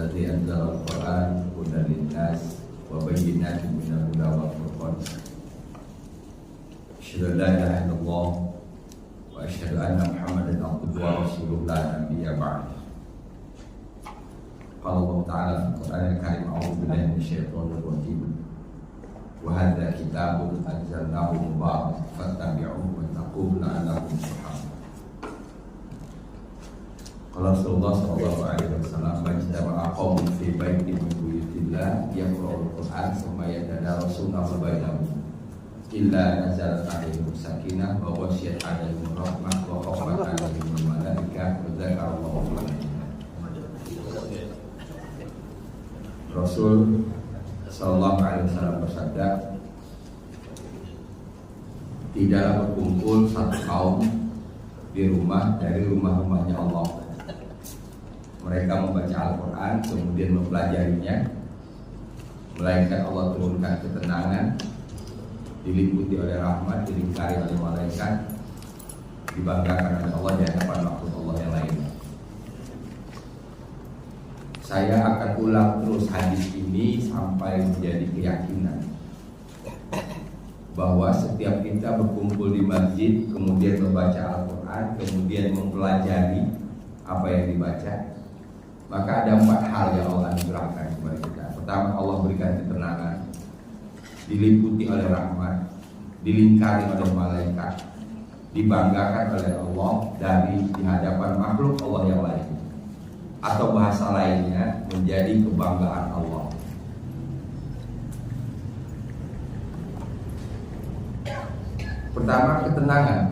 الذي أنزل القرآن هدى للناس وبينات من الهدى والفرقان أشهد أن لا إله إلا الله وأشهد أن محمدا عبده ورسوله لا نبي بعده. قال الله تعالى في القرآن الكريم أعوذ بالله من الشيطان الرجيم وهذا كتاب أنزلناه مبارك فاتبعوه واتقوه لعلكم ترحمون. Qala Rasulullah sallallahu alaihi wasallam majtama'a qaumun fi baitin min buyutillah yaqra'ul Qur'an thumma yatadarasuna bainahum illa nazalat alaihim sakinah wa ghasyiyat alaihim rahmah wa khafat alaihim malaikah wa dzakarallahu fi Rasul sallallahu alaihi wasallam bersabda, tidaklah berkumpul satu kaum di rumah dari rumah-rumahnya Allah. Mereka membaca Al-Quran kemudian mempelajarinya, melainkan Allah turunkan ketenangan, diliputi oleh rahmat, dilingkari oleh malaikat, dibanggakan oleh Allah di hadapan makhluk Allah yang lainnya. Saya akan ulang terus hadis ini sampai menjadi keyakinan bahwa setiap kita berkumpul di masjid, kemudian membaca Al-Quran, kemudian mempelajari apa yang dibaca, maka ada 4 hal yang Allah anugerahkan kepada kita. Pertama, Allah berikan ketenangan, diliputi oleh rahmat, dilingkari oleh malaikat, dibanggakan oleh Allah dari di hadapan makhluk Allah yang lain, atau bahasa lainnya menjadi kebanggaan Allah. Pertama, ketenangan.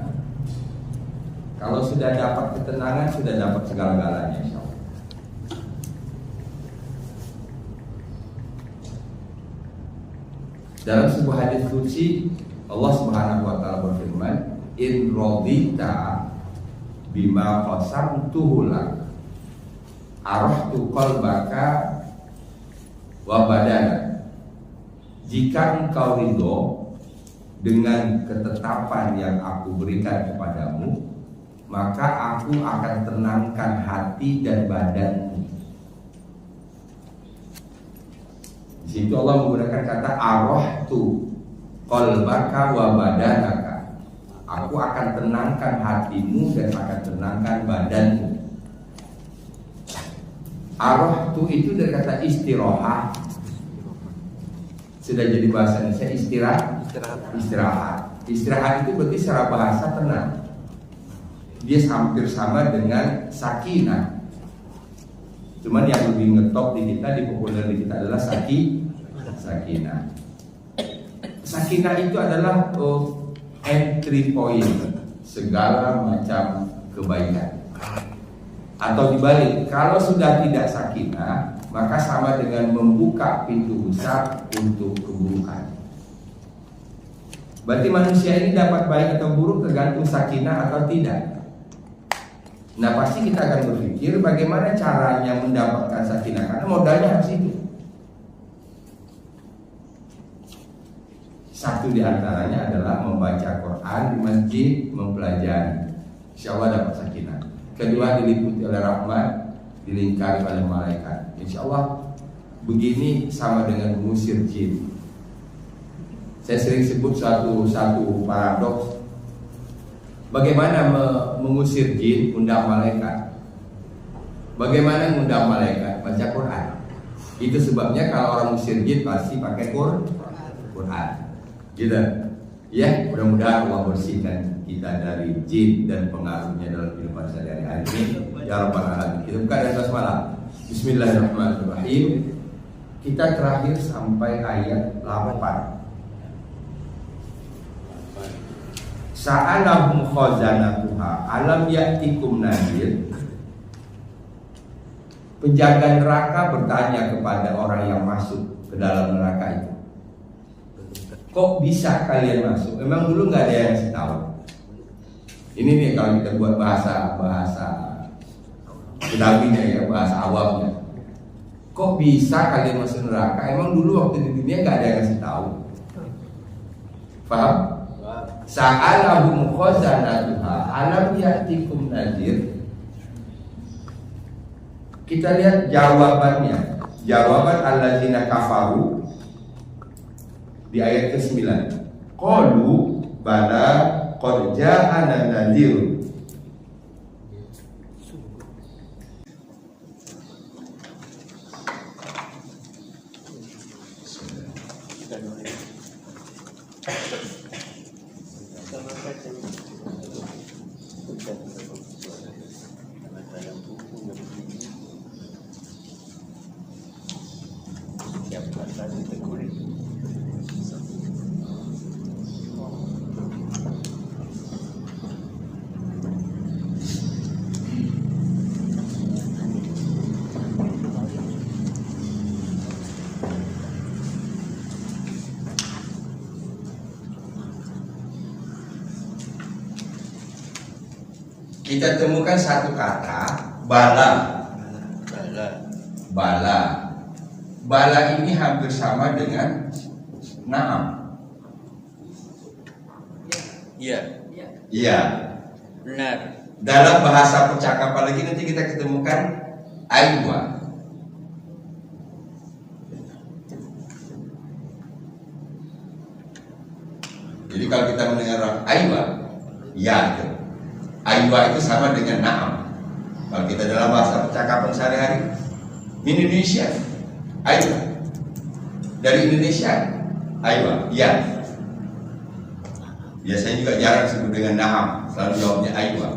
Kalau sudah dapat ketenangan, sudah dapat segala-galanya, insya Allah. Dalam sebuah hadis qudsi, Allah Subhanahu wa taala berfirman, "In radita bima qasamtuhu lak, arahtu qalbaka wa badana." Jika engkau ridho dengan ketetapan yang aku berikan kepadamu, maka aku akan tenangkan hati dan badanmu. Di situ Allah menggunakan kata arahtu qalbaka wa badanaka. Aku akan tenangkan hatimu dan akan tenangkan badanmu. Arahtu itu dari kata istirahat. Sudah jadi bahasa Indonesia istirahat. Istirahat itu berarti secara bahasa tenang. Dia hampir sama dengan sakinah. Cuman yang lebih ngetop di kita, di populer di kita adalah sakinah. Sakinah itu adalah entry point segala macam kebaikan. Atau dibalik, kalau sudah tidak sakinah, maka sama dengan membuka pintu besar untuk keburukan. Berarti manusia ini dapat baik atau buruk tergantung sakinah atau tidak. Nah, pasti kita akan berpikir bagaimana caranya mendapatkan sakinah, karena modalnya harus itu. Satu di antaranya adalah membaca Quran di masjid, mempelajari. Insya Allah dapat sakinah. Kedua, diliputi oleh rahmat, dilingkari oleh malaikat. Insya Allah begini sama dengan mengusir jin. Saya sering sebut satu paradoks. Bagaimana mengusir jin, undang malaikat. Bagaimana mengundang malaikat? Baca Quran. Itu sebabnya kalau orang mengusir jin pasti pakai Quran. Gitu. Ya, mudah-mudahan Allah bersihkan kita dari jin dan pengaruhnya dalam kehidupan sehari-hari ini. Ya Rabbal Alamin. Kita buka dari basmalah. Bismillahirrahmanirrahim. Kita terakhir sampai ayat 8. Sa'alahum khazanatuha alam ya'tikum nadhir. Penjaga neraka bertanya kepada orang yang masuk ke dalam neraka itu, kok bisa kalian masuk? Memang dulu nggak ada yang ngasih tahu. Ini nih kalau kita buat bahasa kedawinya ya, bahasa awamnya. Kok bisa kalian masuk neraka? Emang dulu waktu di dunia nggak ada yang ngasih tahu. Paham? Sa'alahum khazanatuha alam ya'tikum nadhir. Kita lihat jawabannya. Jawaban alladzina kafaru di ayat ke-9. Qalu bala qad ja'ana nadhirun. Kita temukan satu kata bala. Bala. Bala ini hampir sama dengan na'am. Iya. Iya. Benar. Dalam bahasa percakapan lagi nanti kita ketemukan aywa. Jadi kalau kita mendengar aywa, ya itu. Aywa itu sama dengan na'am. Kalau kita dalam bahasa percakapan sehari-hari, Indonesia, aywa. Dari Indonesia, aywa, ya. Biasanya juga jarang disebut dengan na'am, selalu jawabnya aywa.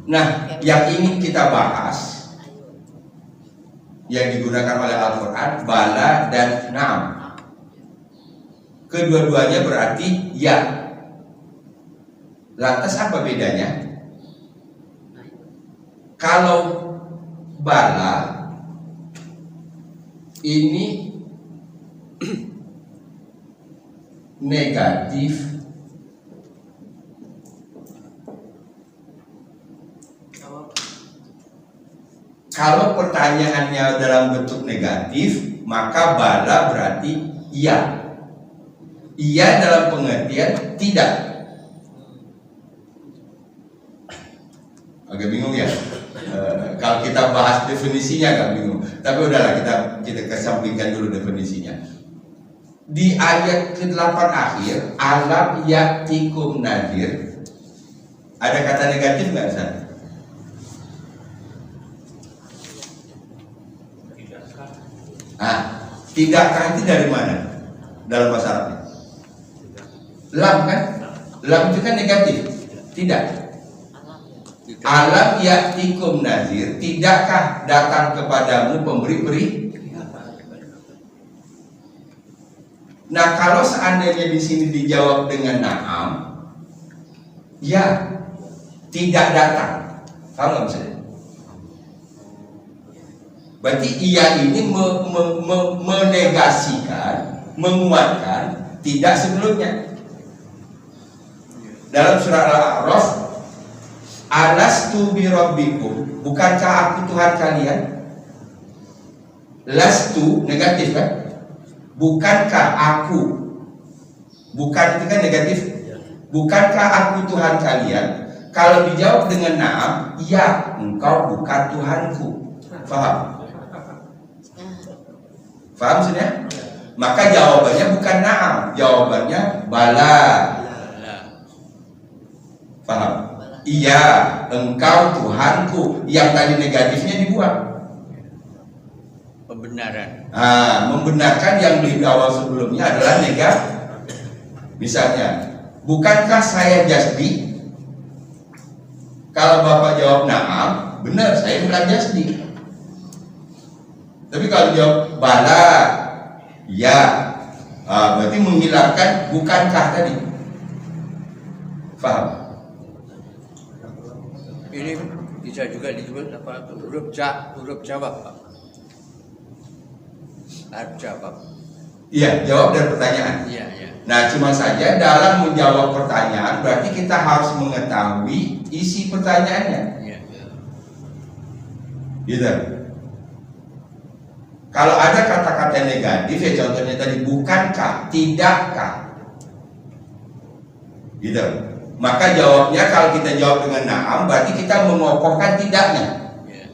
Nah, yang ingin kita bahas yang digunakan oleh Al-Quran, bala dan na'am. Kedua-duanya berarti ya. Lantas apa bedanya? Kalau bala ini negatif, kalau pertanyaannya dalam bentuk negatif, maka bala berarti iya. Iya dalam pengertian tidak. Agak bingung ya. Kalau kita bahas definisinya agak bingung. Tapi udahlah kita kesampingkan dulu definisinya. Di ayat ke-8 akhir, alam ya'tikum nadhir. Ada kata negatif nggak di sana? Tidakkah itu dari mana? Dalam bahasa Arab. Lam kan? Lam itu kan negatif. Tidak. Alam ya'tikum nadhir, tidakkah datang kepadamu pemberi-beri? Nah, kalau seandainya di sini dijawab dengan na'am, ya, tidak datang. Paham nggak maksudnya? Berarti ia ini menegasikan, menguatkan tidak sebelumnya. Dalam surah Al-A'raf, alastu bi rabbikum, bukankah aku Tuhan kalian? Lastu negatif kan? Bukankah aku? Bukan itu kan negatif. Bukankah aku Tuhan kalian? Kalau dijawab dengan na'am, ya, engkau bukan Tuhanku. Faham? Faham maksudnya? Maka jawabannya bukan na'am, jawabannya bala. Faham? Iya, engkau Tuhanku. Yang tadi negatifnya dibuang. Pembenaran. Membenarkan yang di awal sebelumnya adalah negatif. Misalnya, bukankah saya jasdi? Kalau Bapak jawab na'am, benar, saya bukan jasdi. Tapi kalau jawab bala, ya, berarti menghilangkan bukankah tadi. Faham? Ini bisa juga disebut apa? Huruf jawab, Pak. Harus jawab. Iya, jawab dan pertanyaan. Iya, iya. Nah, cuma saja dalam menjawab pertanyaan berarti kita harus mengetahui isi pertanyaannya. Iya. Gitu. Kalau ada kata-kata negatif ya contohnya tadi bukankah, tidakkah. Gitu. Maka jawabnya kalau kita jawab dengan na'am berarti kita mengokohkan tidaknya. Iya.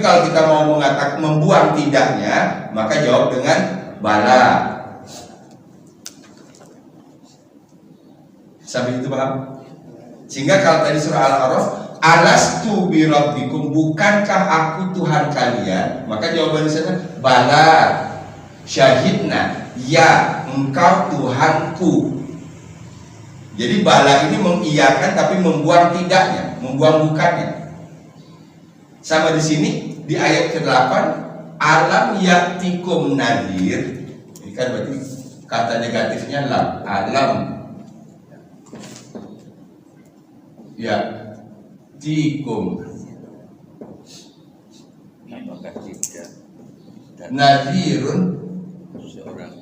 kalau kita mau mengatakan membuang tidaknya, maka jawab dengan bala. Sampai itu paham? Sehingga kalau tadi surah Al-A'raf, alastu bi rabbikum, bukankah aku Tuhan kalian? Maka jawabannya sana bala, syahidna, ya engkau Tuhanku. Jadi bala ini mengiyakan tapi membuang tidaknya, membuang bukannya. Sama di sini di ayat ke-8, alam yaktikum nadhir. Ini kan berarti kata negatifnya lam, alam yaktikum Apakah tidak nadhirun, seorang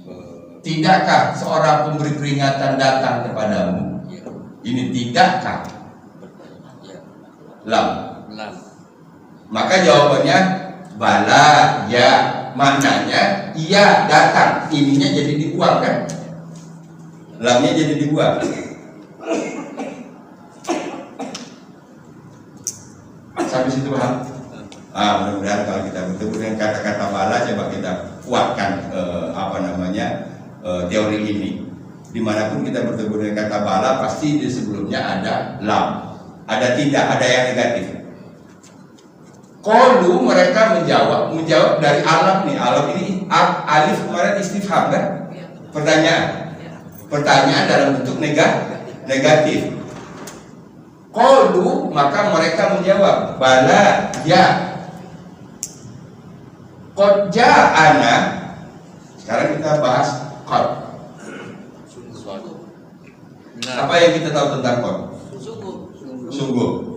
tidakkah seorang pemberi peringatan datang kepadamu? ya, Ini tidakkah ya, lam. lam. Maka jawabannya bala, ya, maknanya iya datang, ininya jadi dibuang kan, lamnya jadi dibuang. Sampai situ paham? Mudah-mudahan kalau kita bertemu dengan kata-kata bala, coba kita kuatkan teori ini. Dimanapun kita bertemu dengan kata bala, pasti di sebelumnya ada lam, ada tidak, ada yang negatif. Qalu, mereka menjawab dari alam nih. Alam ini alif kemarin istifham kan? Pertanyaan dalam bentuk negatif. Qalu, maka mereka menjawab bala, ya. Qad ja'ana. Sekarang kita bahas qad. Apa yang kita tahu tentang qad? Sungguh.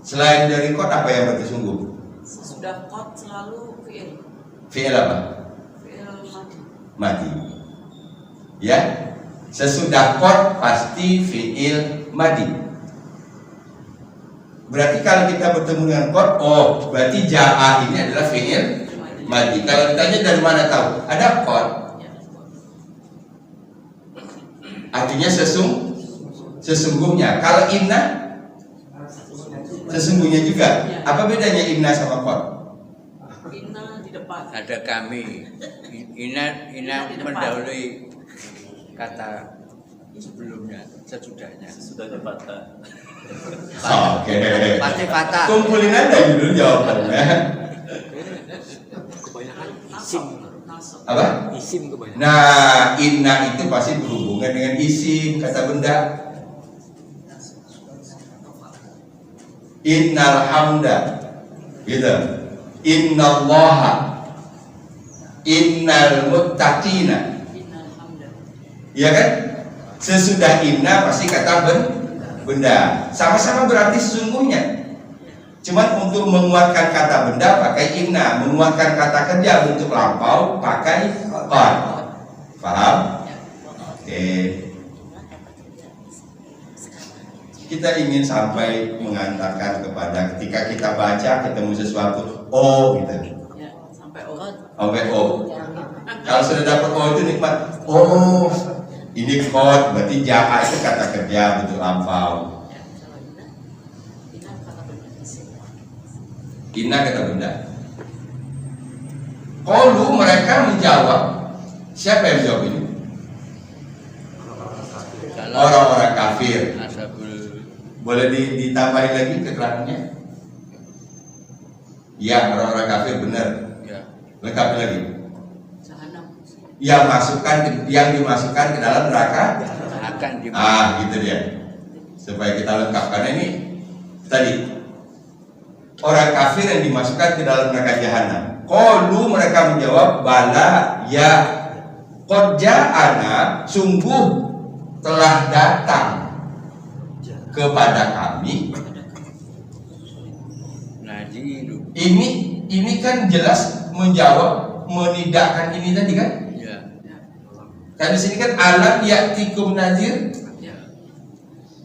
Selain dari qad, apa yang berarti sungguh? Sesudah qad selalu fi'il. Fi'il apa? Fi'il Madi. Ya, sesudah qad pasti fi'il madi. Berarti kalau kita bertemu dengan qad, oh berarti ja'a ini adalah fi'il madi. Kalau ditanya dari mana tahu? Ada qad, artinya sesungguhnya. Kalau inna, sesungguhnya juga. Apa bedanya inna sama qad? Inna di depan. Ada kami. Ina mendahului kata sebelumnya, sesudahnya. Sesudahnya patah. Oke. Pasti patah. Kumpulin aja dulu jawabannya. Kebanyakan isim. Apa? Isim kebanyakan. Nah, inna itu pasti berhubungan dengan isim, kata benda. Innal hamda, gitu. Innallaha, innal muttaqina. Innal hamda. Iya kan? Sesudah inna pasti kata benda. Sama-sama berarti sesungguhnya. Cuman untuk menguatkan kata benda pakai inna, menguatkan kata kerja bentuk lampau pakai qad. Paham? Oke. Kita ingin sampai mengantarkan kepada ketika kita baca ketemu sesuatu, oh gitu. Ya, sampai o. Sampai oh. Kalau sudah dapat oh itu nikmat. Oh, ini qad, berarti ja'a itu kata kerja bentuk lampau. Ya, salah inna. Inna kata benda isim. Inna kata benda. Qalu, mereka menjawab. Siapa yang menjawab ini? Orang-orang kafir. Ashabul. Boleh ditambahin lagi keterangannya? Ya, orang-orang kafir benar. Ya. Lengkapi lagi. Jahanam. Yang dimasukkan ke dalam neraka. Akan dimana? Gitu dia. Supaya kita lengkap, karena ini tadi orang kafir yang dimasukkan ke dalam neraka jahanam. Qalu, mereka menjawab bala, ya. Qad ja'ana, sungguh telah datang kepada kami. Nadiru. Ini kan jelas menjawab, menidakkan ini tadi kan? Ya. Kan di sini kan alam yaktikum nadhir. Ya.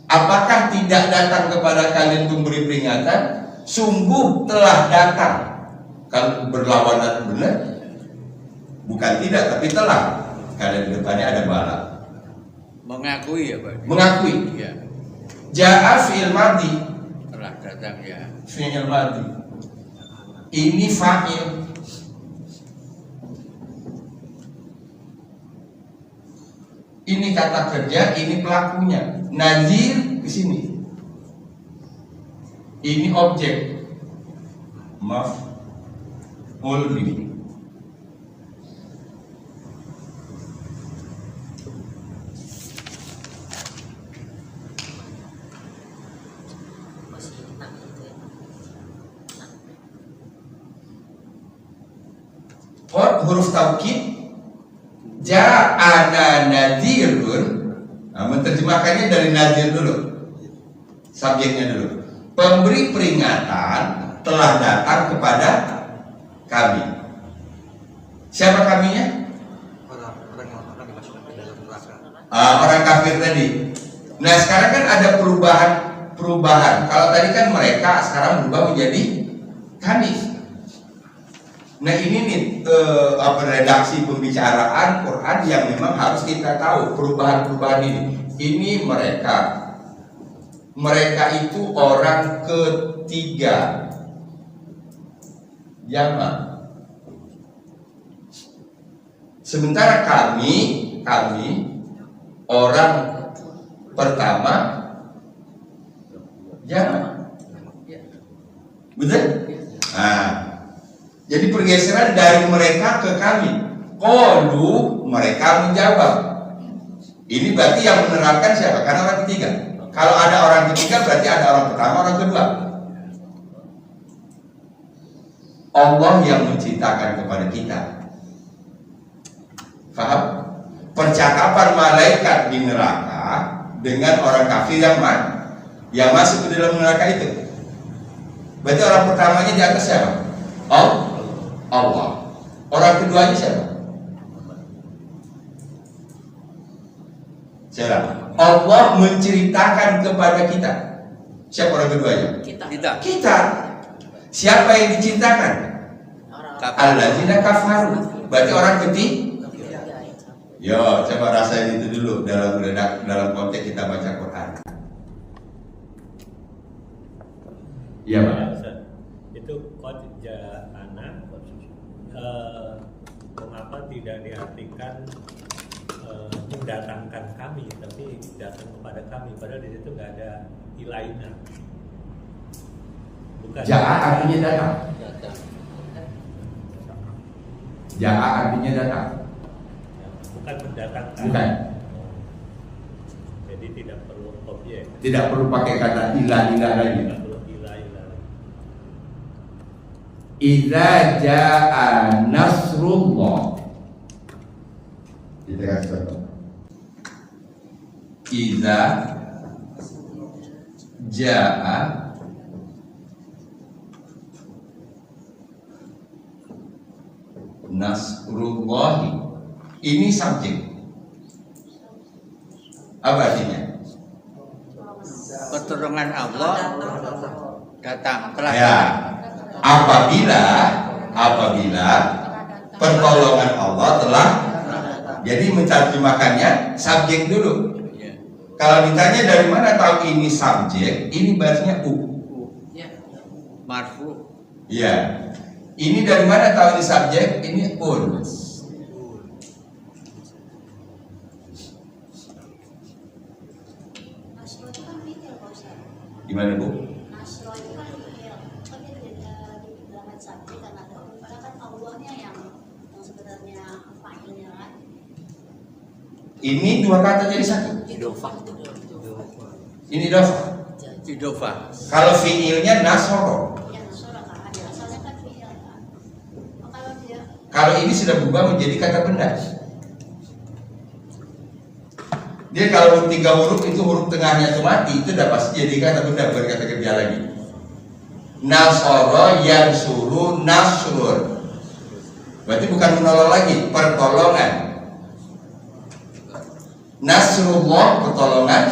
Apakah tidak datang kepada kalian pemberi peringatan? Sungguh telah datang. Kalau berlawanan benar, bukan tidak tapi telah. Kalian depannya ada bala. Mengakui ya Pak? Mengakui. Ya. Ja'a fi'il madhi. Telah datang ya. Fi'il madhi. ini fa'il. Ini kata kerja, ini pelakunya. Nazir di sini. Ini objek. Maf'ul bih. Huruf taukid ja'ana nadhirun. Nah, menerjemahkannya dari nazir dulu. Subjeknya dulu. Pemberi peringatan telah datang kepada kami. Siapa kaminya? Orang yang dimasukkan ke dalam neraka. Orang kafir tadi. Nah, sekarang kan ada perubahan. Kalau tadi kan mereka, sekarang berubah menjadi kami. Nah, ini nih redaksi pembicaraan Quran yang memang harus kita tahu perubahan-perubahan ini. Ini mereka itu orang ketiga. Jama. Sementara kami orang pertama jama. Betul? Nah, jadi pergeseran dari mereka ke kami. Qalu, mereka menjawab. Ini berarti yang menerapkan siapa? Karena orang ketiga. Kalau ada orang ketiga berarti ada orang pertama, orang kedua. Allah yang menciptakan kepada kita. Faham? Percakapan malaikat di neraka dengan orang kafir yang masuk ke dalam neraka itu. Berarti orang pertamanya di atas siapa? Allah. Orang keduanya siapa? Siapa? Allah menceritakan kepada kita. Siapa orang keduanya? Kita. Siapa yang diceritakan? Alladzina kafaru. Berarti orang ketiga. Yo, coba rasain itu dulu dalam konteks kita baca Quran. Iya, Pak. Itu qad ja'ana, mengapa tidak diartikan mendatangkan kami, tapi datang kepada kami, padahal di situ nggak ada ilaina. Bukan. Ja'a artinya datang. Ja'a artinya datang. Bukan mendatangkan. Bukan. Jadi tidak perlu objek. Tidak perlu pakai kata ilah lagi. Tidak perlu ilah. Idza ja'a nasrullah. Kita kasih contoh. Idza ja'a nasrullahi. Ini subjek. Apa artinya? Pertolongan Allah datang telah Ya. Apabila pertolongan Allah telah, jadi menerjemahkannya subjek dulu. Ya. Kalau ditanya dari mana tahu ini subjek, ini bahasanya Marfu. Iya. Ini dari mana tahu ini subjek? Ini Nasro itu kan fi'il, Pak Ustaz. Gimana, Bu? Nasro itu kan fi'il. Kan dia di dalam subjek kan ada. Padahal kan Allahnya yang sebenarnya fa'ilnya kan. Ini dua kata jadi satu. Ini dofa. Idofa. Kalau fiilnya nasoro. Ya Nasro kan ada. Asalnya kan fi'il kan. Kalau dia Kalau ini sudah berubah menjadi kata benda. Dia kalau 3 huruf itu huruf tengahnya itu mati, itu udah pasti jadi kata benda, bukan kata kerja lagi. Nasoro yang suruh nasrur. Berarti bukan menolong lagi, pertolongan. Nasrullah, pertolongan.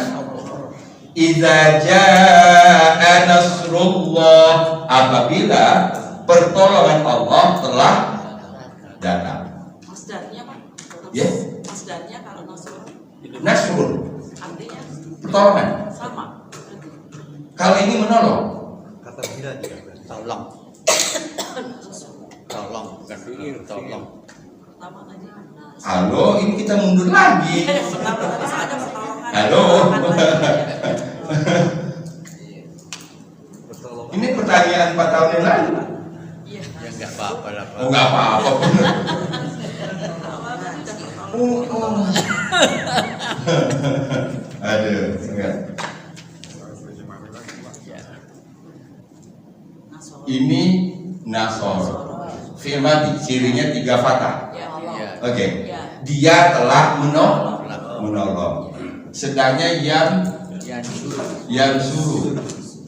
Idza jaa nasrullah, apabila pertolongan Allah telah datang. Masdarnya Pak. Ya. Masdarnya kalau nasrul Nasrul, artinya pertolongan. sama. Kalau ini menolong, Kata benda dia. Tolong. Tolong, bukan tolong. Pertama tadi. Halo, ini kita mundur lagi. Pertama tadi ada pertolongan. Halo. Pertolongan. Ini pertanyaan 4 tahun yang lalu. Iya. Ya nggak apa-apa lah Pak. Oh, nggak apa-apa. Pertama tadi udah pertolongan. Aduh, enggak. Nasoro. Ini Nasor. Fi'il madhi, cirinya 3 fathah. Ya. Iya. Oke. Ya. Dia telah menolong. Sedangnya yang suruh.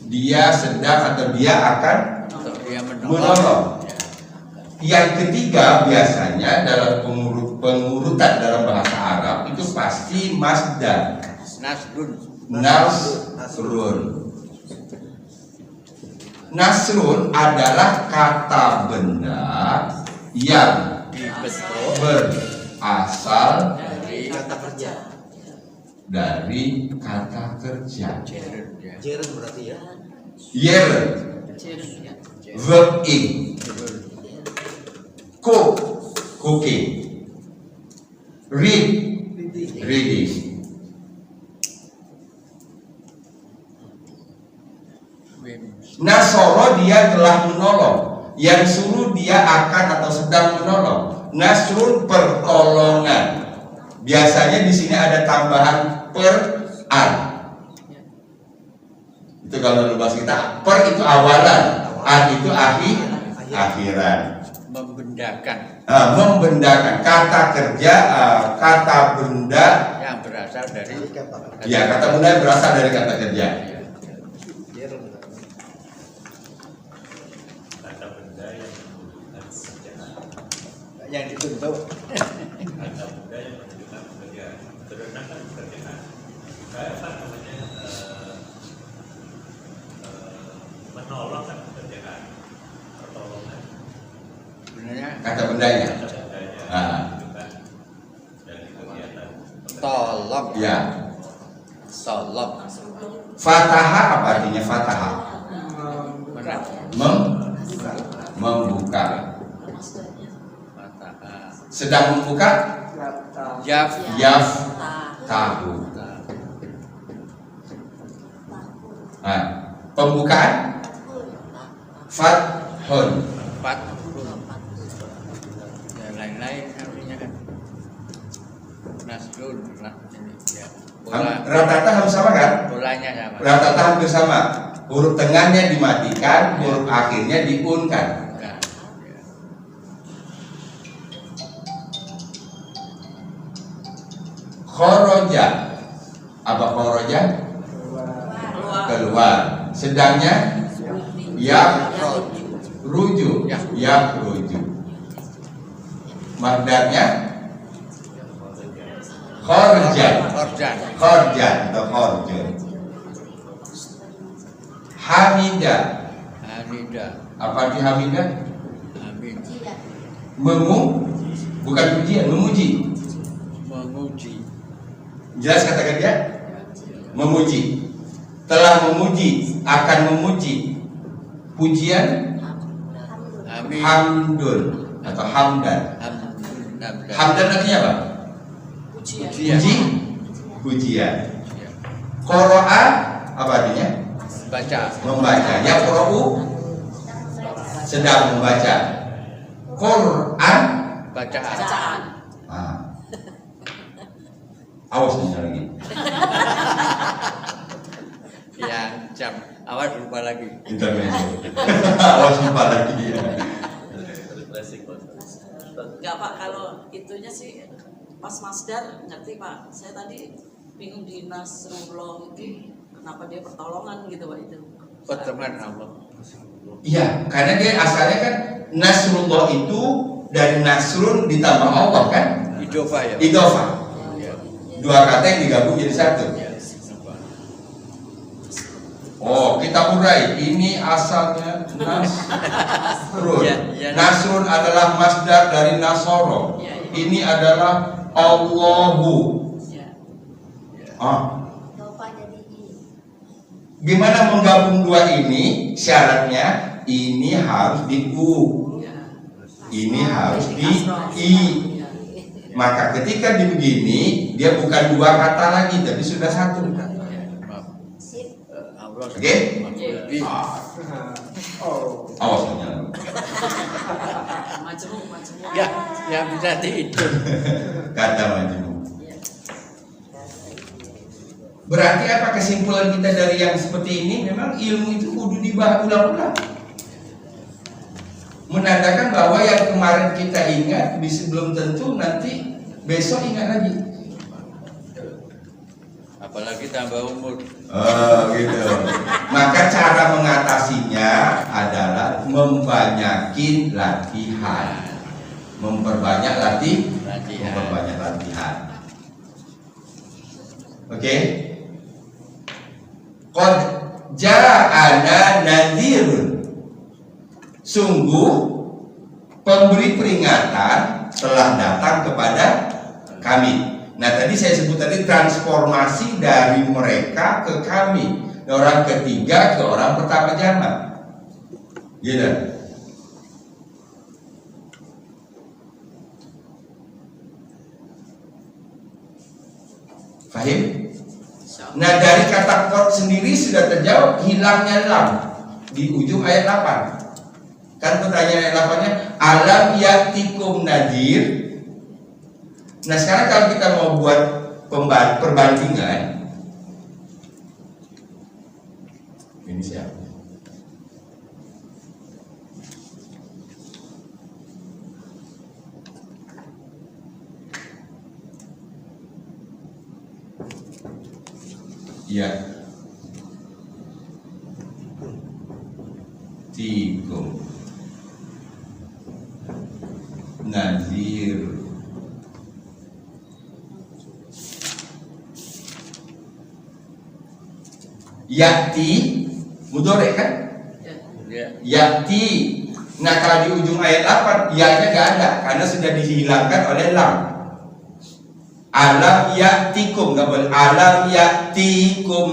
Dia sedang atau dia akan Atau dia menolong. Yang ketiga biasanya dalam pengurutan dalam bahasa Arab itu pasti masdar. Nasrun. Nasrun adalah kata benda yang dibentuk berasal dari Kata kerja. dari kata kerja. jeren ya. Jeren berarti ya. Yer, Jeren ya. verb ing, cook, cooking, read, reading. Nasoro dia telah menolong. Yang suruh dia akan atau sedang menolong. Nasrun pertolongan. Biasanya di sini ada tambahan per an. Itu kalau dalam bahasa kita per itu awalan, an itu akhiran. Membendakan Membendakan kata kerja, kata benda. yang berasal dari Ya, kata benda yang berasal dari kata kerja. Jeren. Kata benda yang menunjukkan sejarah. yang dibentuk. Kata benda yang menunjukkan pekerjaan. Sederhana kan pekerjaan. Kayak apa namanya? Menolong kan pekerjaan. Pertolongan. Sebenarnya Kata bendanya. Kata bendanya menunjukkan dari kegiatan. tolong. Ya. Tolong. Fataha apa artinya fataha? Membuka. Fatah. Sedang membuka Yaf. tahu. Nah, pembukaan fathun. Fat. Dan lain-lain artinya kan. Nasrun lah ini ya. Rata-rata hampir sama kan? Polanya sama. Rata-rata hampir sama. Huruf tengahnya dimatikan, huruf akhirnya diunkan. Nah, ya. Khoroja. Apa khoroja? Keluar. Sedangnya rujuk. Rujuk. Madarnya khorjan. Khorjan atau khorjan. Hamidah. Hamidah. Apa arti hamidah? Amin. Bukan pujian, memuji. Menguji. Jelas kata kerja? Memuji. Telah memuji, akan memuji. Pujian Amin. hamdun atau hamdan. Hamdan artinya apa? Pujian. Pujian. Qoro'a apa artinya? Baca. Membaca. Ya qoro'u sedang membaca. Quran. Bacaan. Awas nih lagi. Yang jam awas lupa lagi. Intermezzo. Awas lupa lagi dia. Enggak Pak, kalau itunya sih pas masdar ngerti Pak. Saya tadi bingung di Nasrullah itu kenapa dia pertolongan gitu Pak itu. Pertemuan Allah. Iya, karena dia asalnya kan Nasrullah itu dari Nasrun ditambah Allah kan? Idofah ya. Idofah. Ya. Dua kata yang digabung jadi satu. Ya. Oh, kita urai. Ini asalnya Nasrun. Ya. Nasrun adalah masdar dari Nasoro. Ya. Ini adalah Allahu. Ya. Dopa jadi ini. Gimana menggabung dua ini? Syaratnya ini harus di U, Ya. ini harus di I. Ya. Maka ketika di begini dia bukan dua kata lagi tapi sudah satu. Sip. Allah. Oke? Lebih. Awas menyala. Majemuk. Ya, yang bisa dihitung. Kata majemuk. Berarti apa kesimpulan kita dari yang seperti ini? Memang ilmu itu kudu dibahas ulang-ulang. Menandakan bahwa yang kemarin kita ingat bisa belum tentu nanti besok ingat lagi. Apalagi tambah umur. Oh gitu. Maka cara mengatasinya adalah membanyakin latihan, memperbanyak memperbanyak latihan. Oke? Qad ja'ana nadhirun. Sungguh pemberi peringatan telah datang kepada kami. Nah tadi saya sebut tadi transformasi dari mereka ke kami, orang ketiga ke orang pertama zaman. Gitu. Fahim? Nah dari kata qad sendiri sudah terjawab hilangnya lam di ujung ayat 8. Kan pertanyaan ayat 8-nya alam ya'tikum nadhir. Nah sekarang kalau kita mau buat perbandingan, ini siapa? Ya, tikum nazir. Yati mudhari kan? Ya. Yati. Nah kalau di ujung ayat 8 ya-nya gak ada karena sudah dihilangkan oleh lam. Alam yatikum, gak boleh alam yatikum,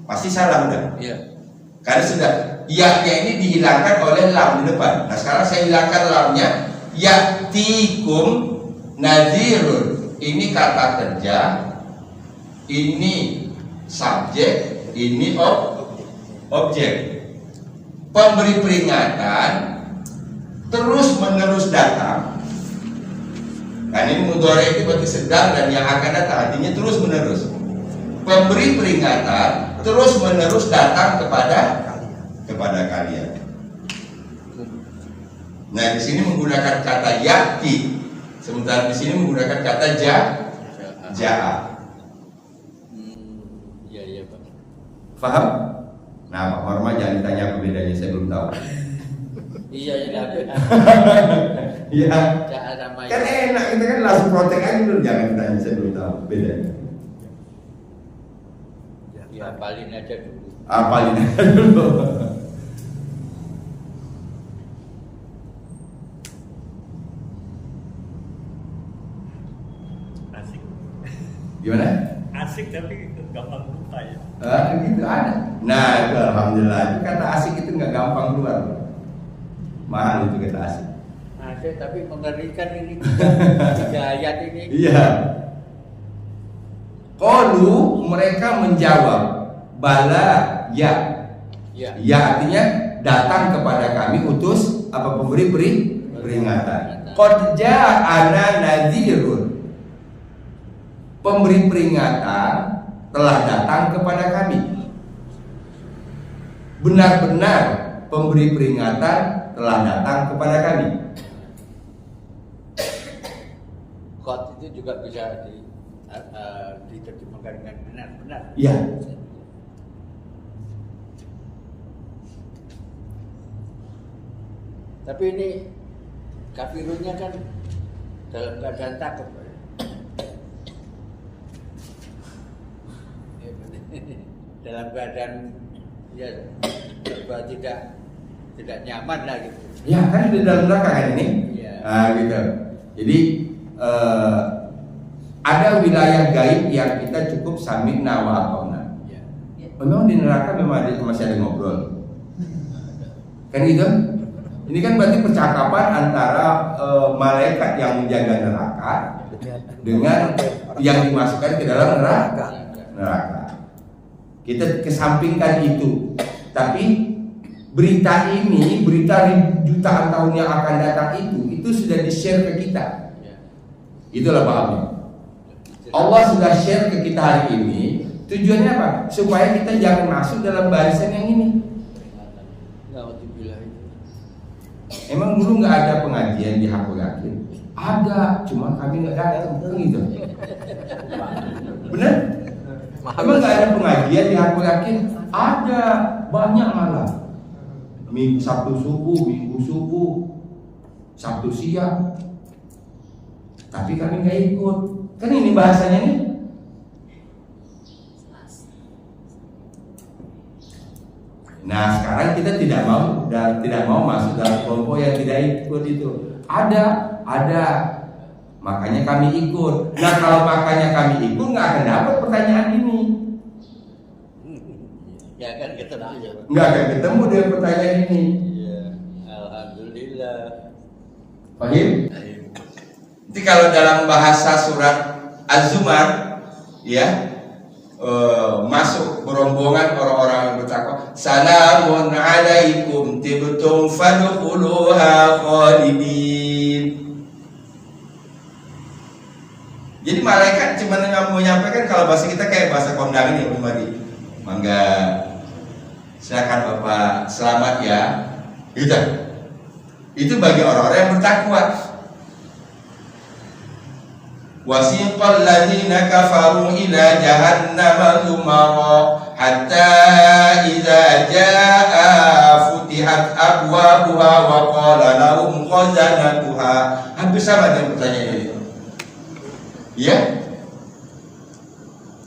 pasti salah udah. Iya. Karena sudah ya-nya ini dihilangkan oleh lam di depan. Nah sekarang saya hilangkan lamnya. Yatikum nadhirun. Ini kata kerja, ini subjek, ini objek. Pemberi peringatan terus menerus datang. Kan ini mudhari itu berarti sedang dan yang akan datang, artinya terus menerus. Pemberi peringatan terus menerus datang kepada kalian. Nah di sini menggunakan kata yati, sementara di sini menggunakan kata ja'a. Iya Pak. Faham? Nah Pak Marma jangan ditanya apa bedanya, saya belum tahu. Iya ya. Iya. Ja'a sama Kan enak, kita kan langsung protek aja dulu, jangan ditanya, saya belum tahu bedanya. Ya hafalin aja dulu. Apalin aja dulu. Asik. Gimana? Asik tapi gampang lupa ya. Gitu ada. Nah itu alhamdulillah, itu kata asik itu nggak gampang keluar. Mahal itu kata asik. Ada tapi mengerikan ini tiga ayat ini. Iya. Qalu mereka menjawab bala ya. Ya. Ya artinya datang kepada kami utus apa pemberi peringatan. Qad ja'ana nadhirun. Pemberi peringatan telah datang kepada kami. Benar-benar pemberi peringatan telah datang kepada kami. Qad itu juga bisa diterjemahkan dengan benar-benar. Iya. Tapi ini kafirunnya kan dalam keadaan takut. Dalam keadaan ya serba tidak nyaman lah gitu. Ya kan di dalam neraka kan ini. Iya. Nah gitu. Jadi ada wilayah gaib yang kita cukup sami'na wa ata'na. Ya. Memang di neraka memang masih ada ngobrol. Kan gitu? Ini kan berarti percakapan antara malaikat yang menjaga neraka dengan yang dimasukkan ke dalam neraka. Kita kesampingkan itu. Tapi berita ini, berita jutaan tahun yang akan datang itu sudah di-share ke kita. Itulah pahamnya. Allah sudah share ke kita hari ini. Tujuannya apa? Supaya kita jangan masuk dalam barisan yang ini. Emang dulu nggak ada pengajian di Hakul Yakin? Ada, cuma kami nggak datang, gitu. Bener? Emang nggak ada pengajian di Hakul Yakin? Ada, banyak malah. Sabtu subuh, Minggu subuh, Sabtu siang. Tapi kami nggak ikut. Kan ini bahasanya nih. Nah sekarang kita tidak mau masuk dalam kelompok yang tidak ikut itu. Ada. Makanya kami ikut. Nah kalau makanya kami ikut nggak akan dapat pertanyaan ini. Ya kan ketemu. Nggak akan ketemu dengan pertanyaan ini. Iya. Alhamdulillah. Paham? Jadi kalau dalam bahasa surat Az-Zumar, ya. Masuk berombongan orang-orang yang bertakwa. Salamun alaikum tibtum fadkhuluha khalidin. Jadi malaikat cuma menyampaikan, kalau bahasa kita kayak bahasa kondangan ya pribadi. Mangga silakan Bapak, selamat ya. Gitu. Itu bagi orang-orang yang bertakwa. Wasiqal ladzina kafaru ila jahannam zumara hatta idza jaa futihat abwabuha wa qala lahum khazanatuha. Hampir sama dengan pertanyaan ini. Ya?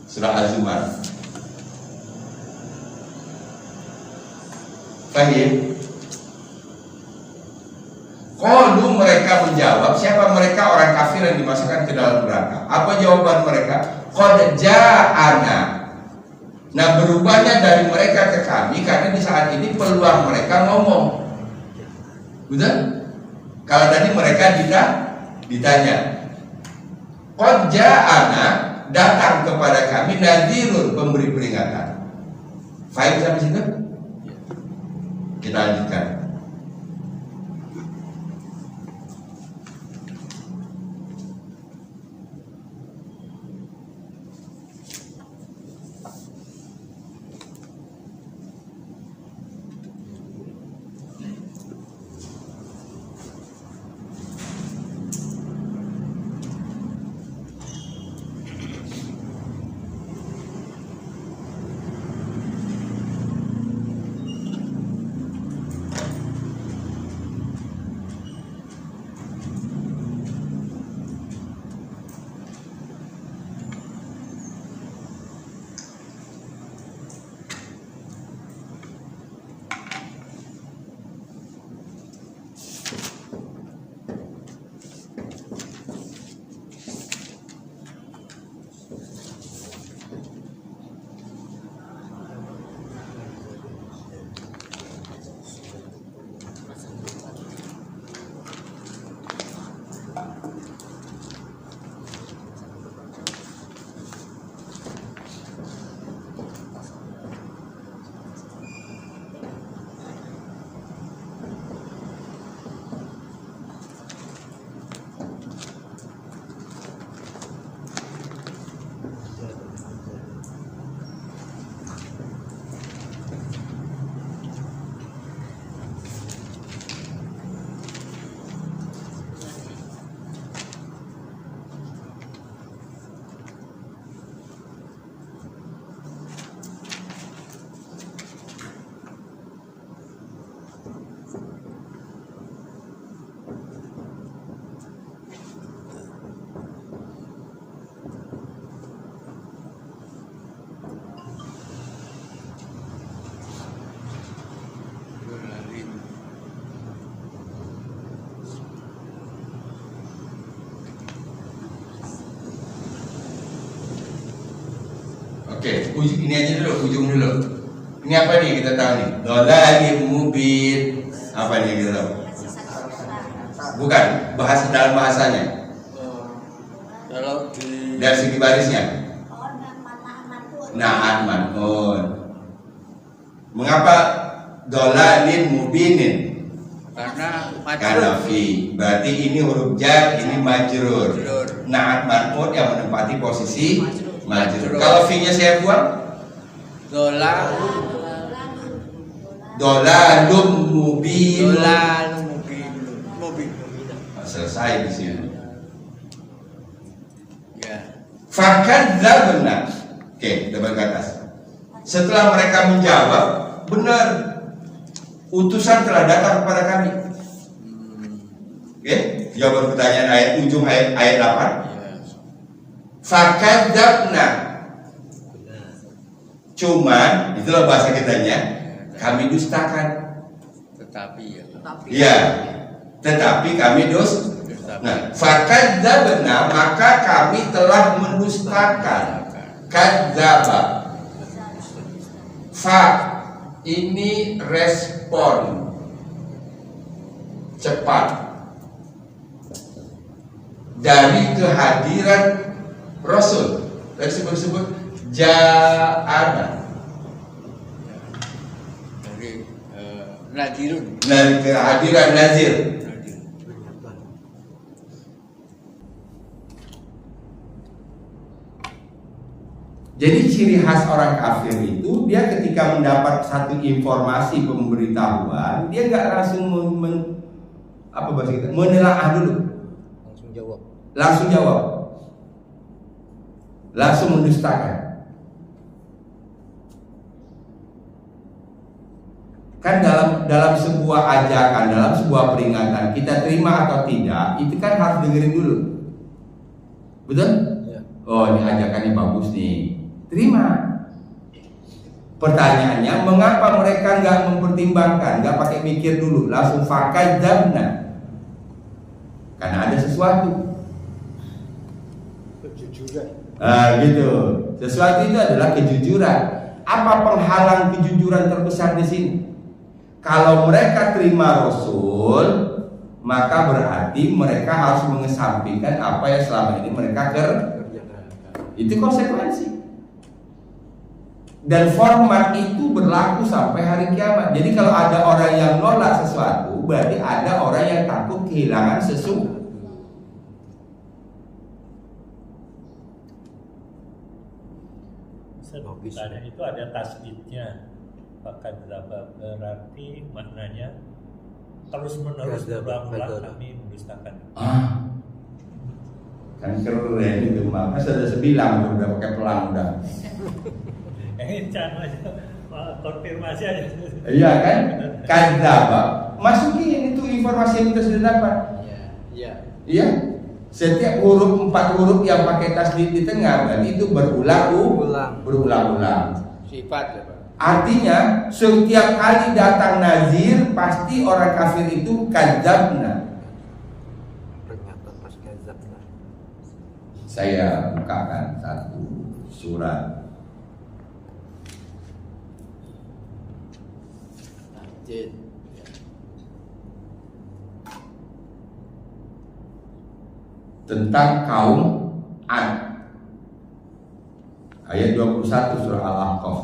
Surah Az-Zumar. Fahim? Qalu, mereka menjawab, siapa mereka? Orang kafir yang dimasukkan ke dalam neraka. Apa jawaban mereka? Qad ja'ana. Nah berubahnya dari mereka ke kami karena di saat ini peluang mereka ngomong. Betul? Kalau tadi mereka ditanya. Qad ja'ana, datang kepada kami nadhirun, pemberi peringatan. Fahim sampai situ? Kita lanjutkan. Oke, ini aja dulu, ujung dulu. Ini apa nih kita tahu nih? Dhalalim mubin. Apa ini kita tahu? sisa-sisa dosa. Bukan, bahasa dalam bahasanya. Kalau di Dari segi barisnya. Oh, man'un. Na'at man'un. Mengapa dolalin mubinin? karena Karena majrur. fi. Berarti ini huruf jar, ini majrur. Majrur. Na'at man'un yang menempati posisi majrur. Majrur. Kalau fi-nya saya buang, Dola dolalum mubin. dola mobil. Selesai di sini. Ya. Fakadzabna. Oke, double ke atas. Setelah mereka menjawab, benar, utusan telah datang kepada kami. Oke, jawaban pertanyaan ayat ujung ayat 8. Ya. Fakadzabna. Cuman, itulah bahasa kitanya, kami dustakan. Tetapi ya. Ya, tetapi kami dustakan. Tetapi. Nah, fakadzabna, maka kami telah mendustakan. Kadzaba. Fa ini respon cepat dari kehadiran Rasul. Tadi sebut-sebut ja'ana, Dari Nadirun. dari kehadiran Nazir. Jadi ciri khas orang kafir itu, dia ketika mendapat satu informasi pemberitahuan, dia nggak langsung apa bahasa kita, menelaah dulu, Langsung jawab. langsung jawab, langsung mendustakan. Kan dalam sebuah ajakan, dalam sebuah peringatan, kita terima atau tidak, itu kan harus dengerin dulu, betul? Ya. Oh, ini ajakannya bagus nih, terima. Pertanyaannya, mengapa mereka nggak mempertimbangkan, nggak pakai mikir dulu, langsung fakadzabna? Karena ada sesuatu. Kejujuran. Gitu. Sesuatu itu adalah kejujuran. Apa penghalang kejujuran terbesar di sini? Kalau mereka terima Rasul, maka berarti mereka harus mengesampingkan apa yang selama ini mereka kerjakan. Itu konsekuensi. Dan format itu berlaku sampai hari kiamat. Jadi kalau ada orang yang nolak sesuatu, berarti ada orang yang takut kehilangan sesuatu. Karena itu ada tasdidnya. Bahkan berarti maknanya terus menerus berulang-ulang kami mendustakan. Kan keren itu, maka sudah sebilang udah pakai pelang udah. Jangan aja konfirmasi aja. Iya kan? Kadzaba. Masukin itu informasi yang kita sudah dapat. Iya. Iya. Setiap huruf 4 huruf yang pakai tasdid di tengah berarti itu berulang-ulang. Sifat ya Pak. Artinya setiap kali datang nazir pasti orang kafir itu kadzabna. Ternyata pas kadzabna. Saya bukakan satu surat. Najid. Tentang kaum Ad. Ayat 21 surah Al-Ahqaf.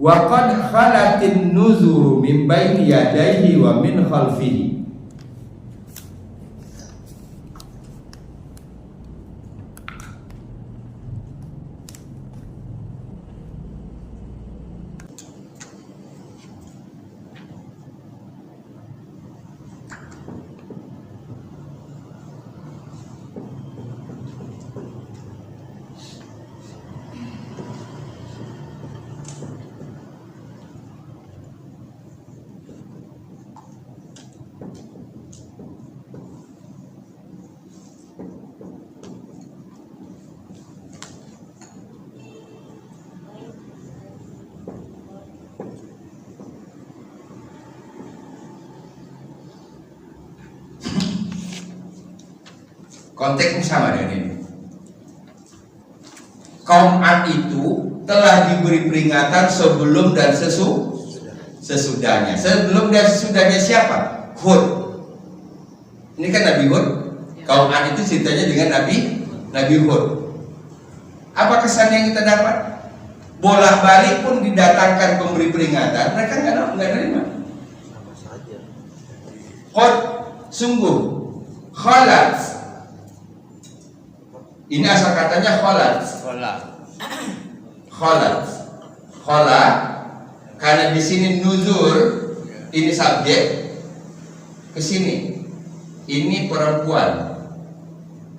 Wa qad khalatin nuzuru min baini yadayhi wa min khalfihi. Konteksnya sama dengan ini. Kaum Ad itu telah diberi peringatan sebelum dan Sesudahnya. Sebelum dan sesudahnya siapa? Hud. Ini kan Nabi Hud. Kaum Ad itu ceritanya dengan Nabi Hud. Apa kesan yang kita dapat? Bolak-balik pun didatangkan pemberi peringatan, mereka nggak nerima. Sama saja. Hud, sungguh khalat. Ini asal katanya khalat. Khalat. Karena di sini nuzur, ini subjek, ke sini. Ini perempuan.